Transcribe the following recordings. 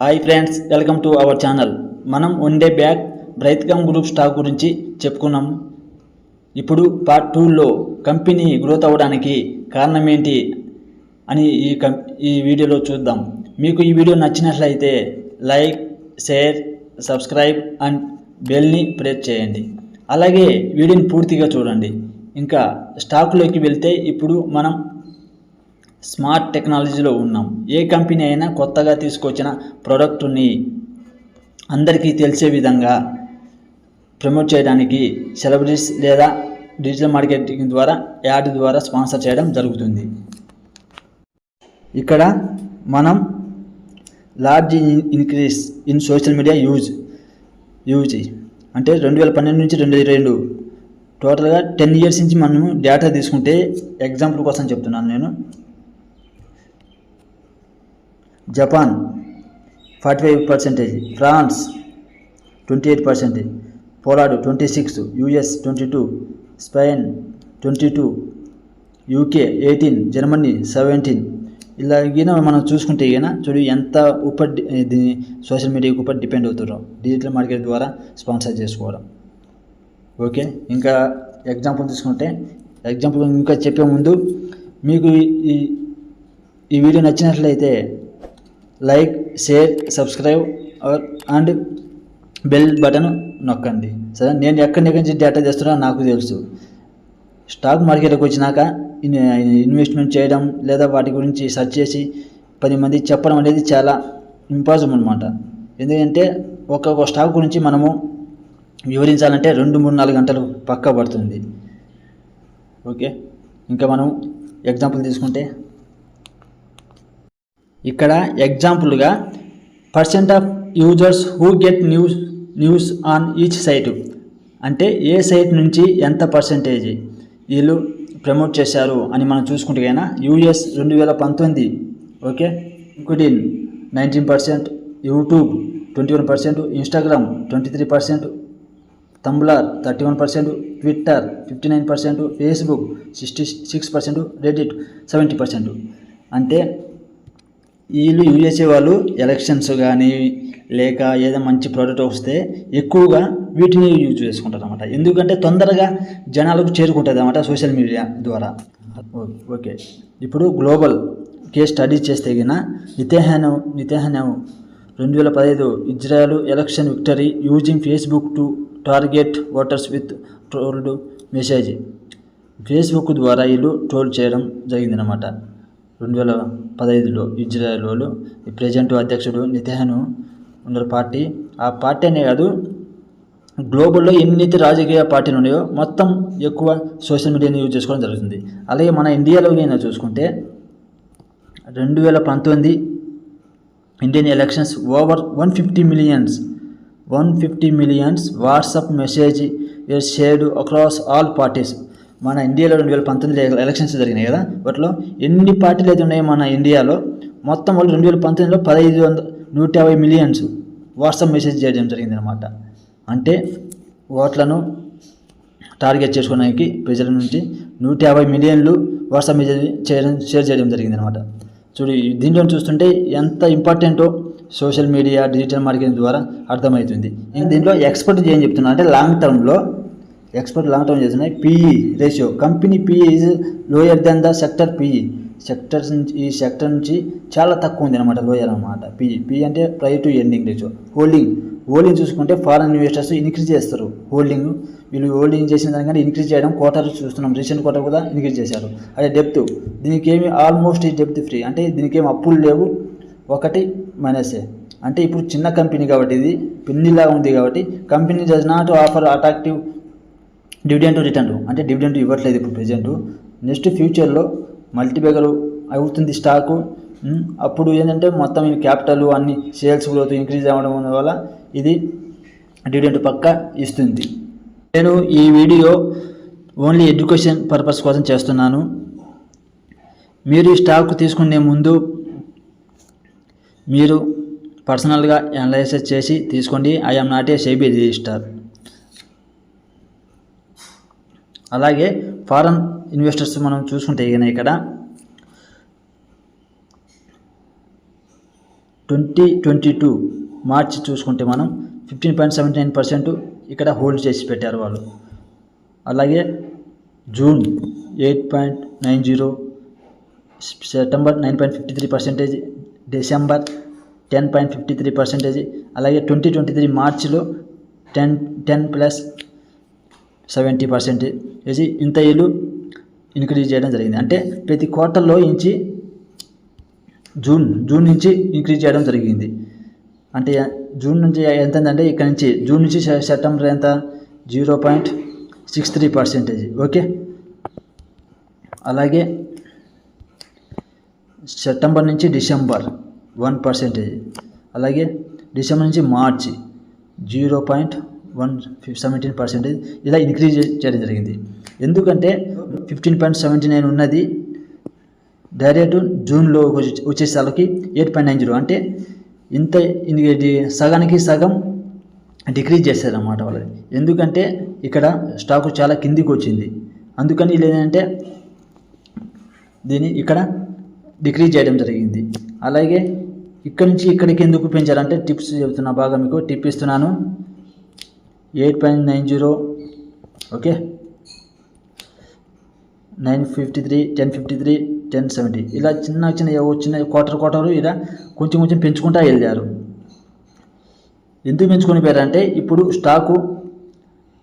Hi friends, welcome to our channel. మనం one day back Brightcom group stock గురించి చెప్పుకున్నాం. ఇప్పుడు పార్ట్ 2లో కంపెనీ గ్రోత్ అవ్వడానికి కారణం ఏంటి అని ఈ వీడియోలో చూద్దాం. మీకు ఈ వీడియో నచ్చినట్లయితే లైక్, షేర్, సబ్స్క్రైబ్ అండ్ బెల్ని ప్రెస్ చేయండి. అలాగే వీడియోని పూర్తిగా చూడండి. ఇంకా స్టాక్లోకి వెళ్తే ఇప్పుడు మనం స్మార్ట్ టెక్నాలజీలో ఉన్నాం. ఏ కంపెనీ అయినా కొత్తగా తీసుకొచ్చిన ప్రోడక్ట్ని అందరికీ తెలిసే విధంగా ప్రమోట్ చేయడానికి సెలబ్రిటీస్ లేదా డిజిటల్ మార్కెటింగ్ ద్వారా యాడ్ ద్వారా స్పాన్సర్ చేయడం జరుగుతుంది. ఇక్కడ మనం large increase in social media use అంటే 2012 నుంచి 2022 టోటల్గా 10 years నుంచి మనము డేటా తీసుకుంటే ఎగ్జాంపుల్ కోసం చెప్తున్నాను నేను. Japan 45%, France 28%, Poland 26%, US 22%, Spain 22%, UK 18%, Germany 17%. ఇలాగిన మనం చూసుకుంటే చూడు ఎంత దీని సోషల్ మీడియాకి ఉపర్ డిపెండ్ అవుతారో డిజిటల్ మార్కెట్ ద్వారా స్పాన్సర్ చేసుకోవడం. ఓకే, ఇంకా ఎగ్జాంపుల్ తీసుకుంటే ఇంకా చెప్పే ముందు మీకు ఈ వీడియో నచ్చినట్లయితే like, share, subscribe and bell button నొక్కండి. సరే, నేను ఎక్కడి నుంచి డేటా తెస్తున్నా నాకు తెలుసు. స్టాక్ మార్కెట్కి వచ్చినాక ఇన్వెస్ట్మెంట్ చేయడం లేదా వాటి గురించి సెర్చ్ చేసి 10 మంది చెప్పడం అనేది చాలా ఇంపాసిబుల్ అనమాట. ఎందుకంటే ఒక్కొక్క స్టాక్ గురించి మనము వివరించాలంటే 2, 3, 4 గంటలు పక్కా పడుతుంది. ఓకే, ఇంకా మనం ఎగ్జాంపుల్ తీసుకుంటే ఇక్కడ ఎగ్జాంపుల్గా % of users who get news on each site అంటే ఏ సైట్ నుంచి ఎంత పర్సెంటేజ్ వీళ్ళు ప్రమోట్ చేశారు అని మనం చూసుకుంటే US 2019, okay, LinkedIn 19%, YouTube 21%, Instagram 23%, తంబ్లర్ 31%, Twitter 59%, Facebook 66%, Reddit 70%. అంటే వీళ్ళు యూఎస్ఏ వాళ్ళు ఎలక్షన్స్ కానీ లేక ఏదో మంచి ప్రోడక్ట్ వస్తే ఎక్కువగా వీటిని యూజ్ చేసుకుంటారు అన్నమాట. ఎందుకంటే తొందరగా జనాలకు చేరుకుంటుంది అన్నమాట సోషల్ మీడియా ద్వారా. ఓకే, ఇప్పుడు గ్లోబల్ కేస్ స్టడీ చేస్తే Netanyahu 2015 Israel election victory using Facebook to target voters with trolled message. Facebook ద్వారా వీళ్ళు ట్రోల్ చేయడం జరిగిందనమాట. 2015లో ఇజ్రాయెల్ వాళ్ళు ప్రెజెంట్ అధ్యక్షుడు నెతన్యాహు ఉన్న పార్టీ, ఆ పార్టీ అనే కాదు గ్లోబల్లో ఎన్నైతే రాజకీయ పార్టీలు ఉన్నాయో మొత్తం ఎక్కువ సోషల్ మీడియాని యూజ్ చేసుకోవడం జరుగుతుంది. అలాగే మన ఇండియాలో చూసుకుంటే 2019 Indian elections over 150 millions WhatsApp message shared across all parties. మన ఇండియాలో 2019 ఎలక్షన్స్ జరిగినాయి కదా, వాటిలో ఎన్ని పార్టీలు అయితే ఉన్నాయో మన ఇండియాలో మొత్తం వాళ్ళు 2019లో 150 మిలియన్స్ వాట్సాప్ మెసేజ్ చేయడం జరిగిందనమాట. అంటే ఓట్లను టార్గెట్ చేసుకోవడానికి ప్రజల నుంచి 150 మిలియన్లు వాట్సాప్ మెసేజ్ షేర్ చేయడం జరిగిందనమాట. చూడు, దీంట్లో చూస్తుంటే ఎంత ఇంపార్టెంటో సోషల్ మీడియా డిజిటల్ మార్కెటింగ్ ద్వారా అర్థమవుతుంది. దీంట్లో ఎక్స్పర్ట్ ఏం చెప్తున్నా అంటే లాంగ్ టర్మ్ చేస్తున్నాయి PE ratio. Company PE is lower than the sector PE. ఈ సెక్టర్ నుంచి చాలా తక్కువ ఉంది అనమాట, లోయర్ అనమాట పిఈ అంటే price to earning ratio. Holding చూసుకుంటే ఫారెన్ ఇన్వెస్టర్స్ ఇంక్రీజ్ చేస్తారు వీళ్ళు హోల్డింగ్ చేసిన దానికంటే ఇంక్రీజ్ చేయడం క్వార్టర్ చూస్తున్నాం. రీసెంట్ క్వార్టర్ కూడా ఇంక్రీజ్ చేశారు. అదే డెప్త్, దీనికి ఏమి ఆల్మోస్ట్ డెప్త్ ఫ్రీ అంటే దీనికి ఏమి అప్పులు లేవు, ఒకటి మైనసే. అంటే ఇప్పుడు చిన్న కంపెనీ కాబట్టి ఇది పెన్నీలాగా ఉంది కాబట్టి company does not offer attractive dividend return అంటే డివిడెండ్ ఇవ్వట్లేదు ఇప్పుడు ప్రెజెంట్. నెక్స్ట్ ఫ్యూచర్లో మల్టీబేగర్ అవుతుంది స్టాకు. అప్పుడు ఏంటంటే మొత్తం క్యాపిటల్ అన్ని సేల్స్ గ్రోత్ ఇంక్రీజ్ అవ్వడం వల్ల ఇది డివిడెండ్ పక్కా ఇస్తుంది. నేను ఈ వీడియో ఓన్లీ ఎడ్యుకేషన్ పర్పస్ కోసం చేస్తున్నాను. మీరు ఈ స్టాక్ తీసుకునే ముందు మీరు పర్సనల్గా అనలైసిస్ చేసి తీసుకోండి. I'm not a SEBI register. అలాగే ఫారెన్ ఇన్వెస్టర్స్ మనం చూసుకుంటే ఇక్కడ 2022 మార్చ్ చూసుకుంటే మనం 15.79% ఇక్కడ హోల్డ్ చేసి పెట్టారు వాళ్ళు. అలాగే జూన్ 8.90, సెప్టెంబర్ 9.53%, డిసెంబర్ 10.53%, అలాగే 2023 మార్చిలో 10+70% ఇంత వీళ్ళు ఇంక్రీజ్ చేయడం జరిగింది. అంటే ప్రతి క్వార్టర్లో నుంచి జూన్ నుంచి ఇంక్రీజ్ చేయడం జరిగింది. అంటే జూన్ నుంచి ఎంత అంటే ఇక్కడ నుంచి జూన్ నుంచి సెప్టెంబర్ ఎంత 0.63%. ఓకే, అలాగే సెప్టెంబర్ నుంచి డిసెంబర్ 1%, అలాగే డిసెంబర్ నుంచి మార్చి 0.117% ఇలా ఇంక్రీజ్ చేయడం జరిగింది. ఎందుకంటే 15.79 ఉన్నది డైరెక్ట్ జూన్లో వచ్చేసరికి 8.90, అంటే ఇంత సగానికి సగం డిక్రీజ్ చేశారన్నమాట వాళ్ళు. ఎందుకంటే ఇక్కడ స్టాకు చాలా కిందికి వచ్చింది, అందుకని ఏంటంటే దీన్ని ఇక్కడ డిక్రీజ్ చేయడం జరిగింది. అలాగే ఇక్కడి నుంచి ఇక్కడికి ఎందుకు పెంచారంటే టిప్స్ చెబుతున్నా, బాగా మీకు టిప్ ఇస్తున్నాను. 8.90, ఓకే, 953, 1053, 1070 ఇలా చిన్న క్వార్టర్ ఇలా కొంచెం పెంచుకుంటా వెళ్ళారు. ఎందుకు పెంచుకొని పోయారంటే ఇప్పుడు స్టాకు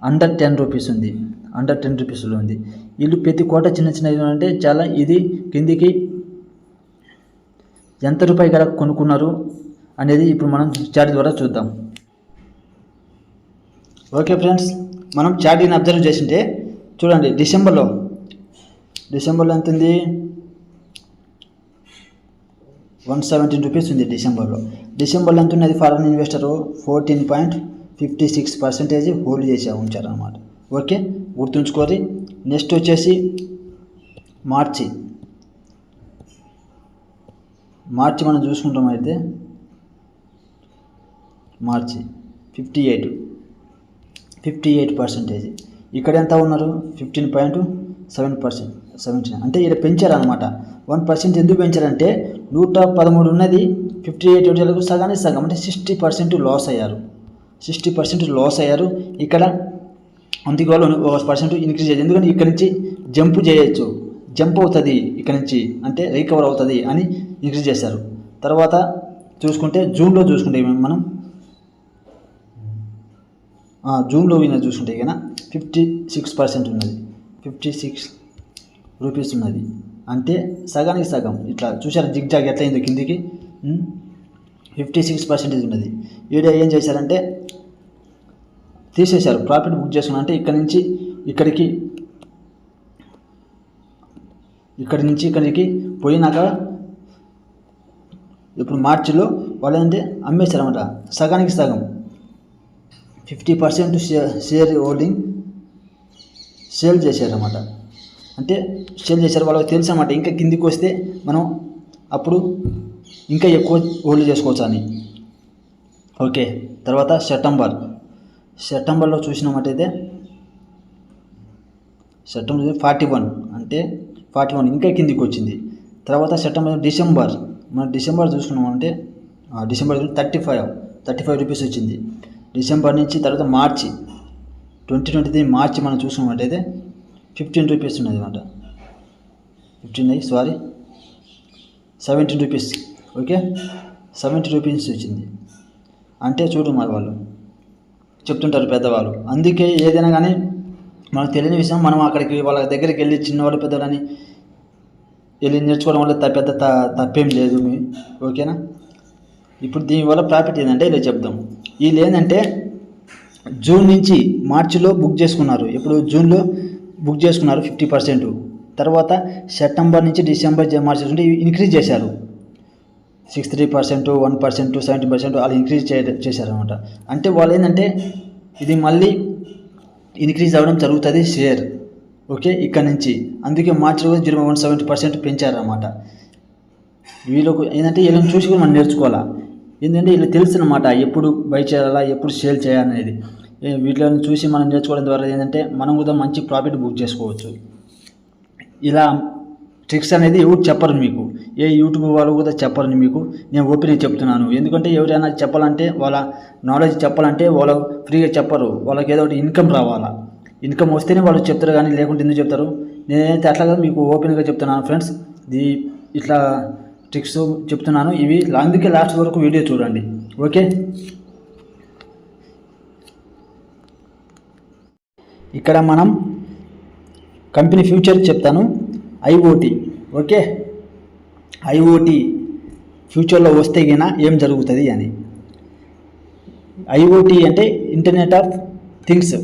అండర్ 10 రూపీస్ ఉంది, అండర్ 10 రూపీస్లో ఉంది. వీళ్ళు ప్రతి కోట చిన్న అంటే చాలా ఇది కిందికి ఎంత రూపాయి కదా కొనుక్కున్నారు అనేది ఇప్పుడు మనం చార్ట్ ద్వారా చూద్దాం. ఓకే ఫ్రెండ్స్, మనం చార్ట్ని అబ్జర్వ్ చేసింటే చూడండి, డిసెంబర్లో ఎంత ఉంది, 117 రూపీస్ ఉంది డిసెంబర్లో ఎంత ఉన్నది. ఫారెన్ ఇన్వెస్టరు 14.56% హోల్డ్ చేసి ఉంచారన్నమాట. ఓకే, గుర్తుంచుకోరి. నెక్స్ట్ వచ్చేసి మార్చి మనం చూసుకుంటాం అయితే మార్చి 58%. ఇక్కడ ఎంత ఉన్నారు 15.7%. అంటే ఇక్కడ పెంచారనమాట 1%. ఎందుకు పెంచారంటే 113 ఉన్నది 58 సగానికి సగం, అంటే 60% లాస్ అయ్యారు. ఇక్కడ అందుకోవాలి 1% ఇంక్రీజ్ అయ్యేది. ఎందుకంటే ఇక్కడ నుంచి జంప్ అవుతుంది, ఇక్కడ నుంచి అంటే రికవర్ అవుతుంది అని ఇంక్రీజ్ చేశారు. తర్వాత చూసుకుంటే జూన్లో చూసుకుంటే మనం జూన్లో చూసుకుంటే కన్నా 56% ఉన్నది, 56 రూపీస్ ఉన్నది. అంటే సగానికి సగం ఇట్లా చూసారు, జిగ్జాగ్ ఎట్లా అయిందో కిందికి 56% ఉన్నది. ఈడ ఏం చేశారంటే తీసేశారు, ప్రాఫిట్ బుక్ చేసుకున్నా. అంటే ఇక్కడి నుంచి ఇక్కడికి పోయినాక ఇప్పుడు మార్చిలో వాళ్ళు ఏంటంటే అమ్మేశారన్నమాట, సగానికి సగం 50% షేర్ హోల్డింగ్ సేల్ చేశారన్నమాట. అంటే సేల్ చేశారు, వాళ్ళకి తెలుసు అన్నమాట ఇంకా కిందికి వస్తే మనం అప్పుడు ఇంకా ఎక్కువ హోల్డ్ చేసుకోవచ్చు అని. ఓకే, తర్వాత సెప్టెంబర్లో చూసినామట్టయితే సెప్టెంబర్ 41, అంటే 41 ఇంకా కిందికి వచ్చింది. తర్వాత డిసెంబర్ చూసుకున్నామంటే డిసెంబర్ 35 రూపీస్ వచ్చింది డిసెంబర్ నుంచి. తర్వాత మార్చి 2023 మార్చి మనం చూసుకున్నట్టయితే 15 రూపీస్ ఉన్నది అన్నమాట, 17 రూపీస్. ఓకే, 70 రూపీస్ వచ్చింది. అంటే చూడు మరి వాళ్ళు చెప్తుంటారు పెద్దవాళ్ళు. అందుకే ఏదైనా కానీ మనకు తెలియని విషయం మనం అక్కడికి వాళ్ళ దగ్గరికి వెళ్ళి చిన్నవాళ్ళు పెద్దవాళ్ళని వెళ్ళి నేర్చుకోవడం వల్ల తప్పేం లేదు. ఓకేనా, ఇప్పుడు దీనివల్ల ప్రాఫిట్ ఏంటంటే ఇలా చెప్దాం. వీళ్ళు ఏంటంటే జూన్ నుంచి మార్చిలో బుక్ చేసుకున్నారు, ఇప్పుడు జూన్లో బుక్ చేసుకున్నారు 50%. తర్వాత సెప్టెంబర్ నుంచి డిసెంబర్ మార్చి ఇంక్రీజ్ చేశారు 63%, 1%, 70% అలా ఇంక్రీజ్ చేశారనమాట. అంటే వాళ్ళు ఏంటంటే ఇది మళ్ళీ ఇంక్రీజ్ అవ్వడం జరుగుతుంది షేర్. ఓకే, ఇక్కడ నుంచి అందుకే మార్చిలో 0.170% పెంచారన్నమాట. వీళ్ళకు ఏంటంటే వీళ్ళని చూసి కూడా మనం నేర్చుకోవాలా. ఏంటంటే వీళ్ళు తెలుసు అన్నమాట ఎప్పుడు బై చేయాలా, ఎప్పుడు సేల్ చేయాలనేది. వీటిని చూసి మనం నేర్చుకోవడం ద్వారా ఏంటంటే మనం కూడా మంచి ప్రాఫిట్ బుక్ చేసుకోవచ్చు. ఇలా ట్రిక్స్ అనేది ఎవరు చెప్పరు మీకు. ఏ యూట్యూబ్ వాళ్ళు కూడా చెప్పరని మీకు నేను ఓపెన్గా చెప్తున్నాను. ఎందుకంటే ఎవరైనా చెప్పాలంటే వాళ్ళ నాలెడ్జ్ చెప్పాలంటే వాళ్ళు ఫ్రీగా చెప్పరు, వాళ్ళకి ఏదో ఒకటి ఇన్కమ్ రావాలా. ఇన్కమ్ వస్తేనే వాళ్ళు చెప్తారు, కానీ లేకుంటే ఎందుకు చెప్తారు? నేనైతే అట్లా కదా మీకు ఓపెన్గా చెప్తున్నాను ఫ్రెండ్స్. ఇట్లా ట్రిక్స్ చెప్తున్నాను, ఇవి అందుకే లాస్ట్ వరకు వీడియో చూడండి. ఓకే, ఇక్కడ మనం కంపెనీ ఫ్యూచర్ చెప్తాను. ఐఓటీ. ఓకే, ఐఓటీ ఫ్యూచర్లో వస్తే గినా ఏం జరుగుతుంది అని. ఐఓటీ అంటే ఇంటర్నెట్ ఆఫ్ థింగ్స్.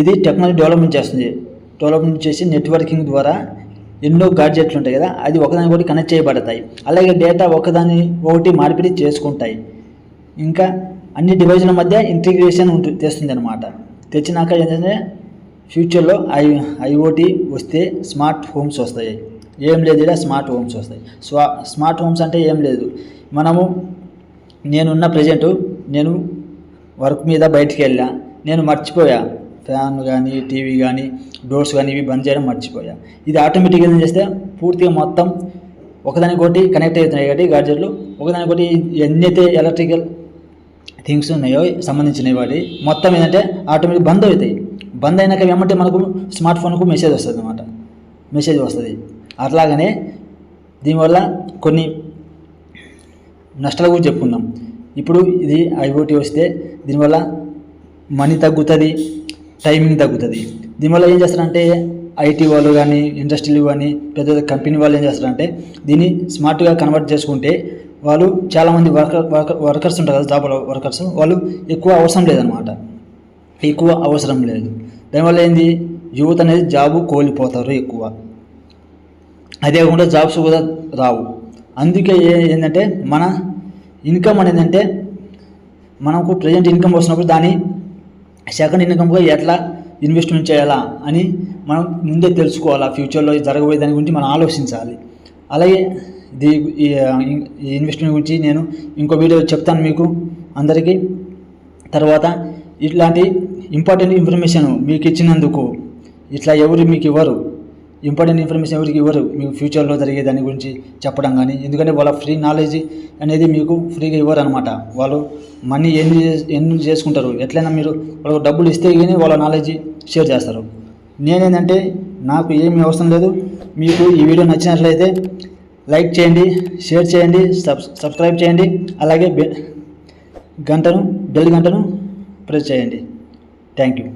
ఇది టెక్నాలజీ డెవలప్మెంట్ చేసి నెట్వర్కింగ్ ద్వారా ఎన్నో గాడ్జెట్లు ఉంటాయి కదా, అది ఒకదానికొకటి కనెక్ట్ చేయబడతాయి. అలాగే డేటా ఒకటి మార్పిడి చేసుకుంటాయి. ఇంకా అన్ని డివైజుల మధ్య ఇంటిగ్రేషన్ తెస్తుంది అనమాట. తెచ్చినాక ఏంటంటే ఫ్యూచర్లో ఐఓటీ వస్తే స్మార్ట్ హోమ్స్ వస్తాయి. ఏం లేదు, ఇలా స్మార్ట్ హోమ్స్ వస్తాయి. స్మార్ట్ హోమ్స్ అంటే ఏం లేదు, నేనున్న ప్రజెంటు నేను వర్క్ మీద బయటికి వెళ్ళా, నేను మర్చిపోయా ఫ్యాన్ కానీ టీవీ కానీ డోర్స్ కానీ ఇవి బంద్ చేయడం మర్చిపోయా. ఇది ఆటోమేటిక్గా ఏం చేస్తే పూర్తిగా మొత్తం ఒకదానికొకటి కనెక్ట్ అవుతున్నాయి కాబట్టి గాడ్జెట్లు ఒకదానికొకటి ఎన్నైతే ఎలక్ట్రికల్ థింగ్స్ ఉన్నాయో సంబంధించినవి వాటి మొత్తం ఏంటంటే ఆటోమేటిక్ బంద్ అవుతాయి. బంద్ అయినాక ఏమంటే మనకు స్మార్ట్ ఫోన్కు మెసేజ్ వస్తుంది అన్నమాట, మెసేజ్ వస్తుంది. అట్లాగనే దీనివల్ల కొన్ని నష్టాలు కూడా చెప్పుకుందాం. ఇప్పుడు ఇది ఐఓటీ వస్తే దీనివల్ల మనీ తగ్గుతుంది, టైమింగ్ తగ్గుతుంది. దీనివల్ల ఏం చేస్తారంటే ఐటీ వాళ్ళు కానీ ఇండస్ట్రీలు కానీ పెద్ద కంపెనీ వాళ్ళు ఏం చేస్తారంటే దీన్ని స్మార్ట్గా కన్వర్ట్ చేసుకుంటే వాళ్ళు చాలామంది వర్కర్స్ ఉంటారు కదా, జాబ్ వర్కర్స్, వాళ్ళు ఎక్కువ అవసరం లేదనమాట, ఎక్కువ అవసరం లేదు. దానివల్ల ఏంది, యూత్ అనేది జాబు కోల్పోతారు ఎక్కువ. అదే కాకుండా జాబ్స్ కూడా రావు. అందుకే ఏంటంటే మన ఇన్కమ్ అనేది అంటే మనకు ప్రజెంట్ ఇన్కమ్ వస్తున్నప్పుడు దాన్ని సెకండ్ ఇన్కమ్గా ఎట్లా ఇన్వెస్ట్మెంట్ చేయాలా అని మనం ముందే తెలుసుకోవాలా. ఫ్యూచర్లో జరగబోయే దాని గురించి మనం ఆలోచించాలి. అలాగే ఈ ఇన్వెస్ట్మెంట్ గురించి నేను ఇంకో వీడియో చెప్తాను మీకు అందరికీ. తర్వాత ఇట్లాంటి ఇంపార్టెంట్ ఇన్ఫర్మేషన్ మీకు ఇచ్చినందుకు ఇట్లా ఎవరు మీకు ఇవ్వరు, ఇంపార్టెంట్ ఇన్ఫర్మేషన్ ఎవరికి ఇవ్వరు మీకు ఫ్యూచర్లో జరిగే దాని గురించి చెప్పడం కానీ. ఎందుకంటే వాళ్ళ ఫ్రీ నాలెడ్జ్ అనేది మీకు ఫ్రీగా ఇవ్వరు అనమాట. వాళ్ళు మనీ ఎన్ని చేసుకుంటారు, ఎట్లయినా మీరు వాళ్ళకు డబ్బులు ఇస్తే కానీ వాళ్ళ నాలెడ్జ్ షేర్ చేస్తారు. నేనేంటంటే నాకు ఏమీ అవసరం లేదు. మీకు ఈ వీడియో నచ్చినట్లయితే లైక్ చేయండి, షేర్ చేయండి, సబ్స్క్రైబ్ చేయండి. అలాగే బెల్ గంటను ప్రెస్ చేయండి. Thank you.